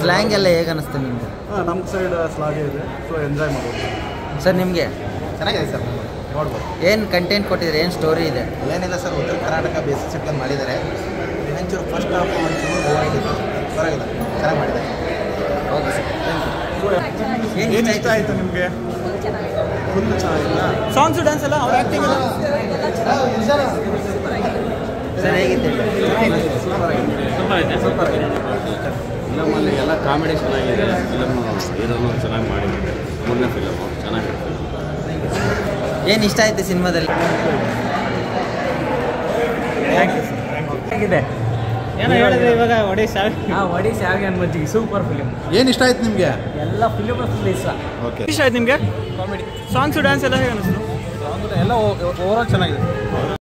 Slang ಎಲ್ಲ ಹೇಗೆ ಅನಿಸ್ತು ನಿಮಗೆ? ನಮ್ಮ ಸೈಡ್ ಸ್ಲಾಗೆ ಇದೆ, ಸೊ ಎಂಜಾಯ್ ಮಾಡ್ಬೋದು ಸರ್. ನಿಮಗೆ ಚೆನ್ನಾಗಿದೆ ಸರ್, ನೋಡ್ಬೋದು. ಏನು ಕಂಟೆಂಟ್ ಕೊಟ್ಟಿದ್ದಾರೆ, ಏನು ಸ್ಟೋರಿ ಇದೆ? ಏನಿಲ್ಲ ಸರ್, ಉತ್ತರ ಕರ್ನಾಟಕ ಬೇಸಿಸ್ ಇಟ್ಕೊಂಡು ಮಾಡಿದ್ದಾರೆ. ಒಂಚೂರು ಫಸ್ಟ್ ಹಾಫ್ ಒಂಚೂರು ಓವರಾಗಿತ್ತು, ಪರವಾಗಿಲ್ಲ, ಚೆನ್ನಾಗಿ ಮಾಡಿದ್ದಾರೆ. Okay sir, thank you. ಏನು ಇಷ್ಟ ಆಯಿತು ನಿಮಗೆ? ಫುಲ್ ಚೆನ್ನಾಗಿಲ್ಲ. ಸಾಂಗ್ಸು ಡ್ಯಾನ್ಸ್ ಎಲ್ಲ ಅವ್ರ ಆ್ಯಕ್ಟಿಂಗ್ ಎಲ್ಲ ಸರ್ ಹೇಗಿತ್ತು? ಫಿಲಮಲ್ಲಿ ಎಲ್ಲ ಕಾಮಿಡಿ ಚೆನ್ನಾಗಿದೆ, ಫಿಲಮ್ ಹೀರೋನು ಚೆನ್ನಾಗಿ ಮಾಡಿದ್ದಾರೆ. ಮೂರನೇ ಫಿಲಮು ಚೆನ್ನಾಗಿದೆ. ಏನು ಇಷ್ಟ ಆಯಿತು ಸಿನಿಮಾದಲ್ಲಿ? ಹೇಗಿದೆ? ಏನೋ ಹೇಳಿದ್ರೆ ಇವಾಗ ಒಡಿ ಶಾವಿಗೆ ಅನ್ಮಜ್ಜಿಗೆ ಸೂಪರ್ ಫಿಲಿಮ್. ಏನು ಇಷ್ಟ ಆಯ್ತು ನಿಮಗೆ? ಎಲ್ಲ ಫಿಲಿಮ್ ಫುಲ್ ಇಷ್ಟ. ಓಕೆ, ಇಷ್ಟ ಆಯ್ತು ನಿಮಗೆ? ಕಾಮಿಡಿ ಸಾಂಗ್ಸು ಡ್ಯಾನ್ಸ್ ಎಲ್ಲ ಹೇಗೆ ಅನಿಸ್ತು? ಎಲ್ಲ ಓವರಾಲ್ ಚೆನ್ನಾಗಿದೆ.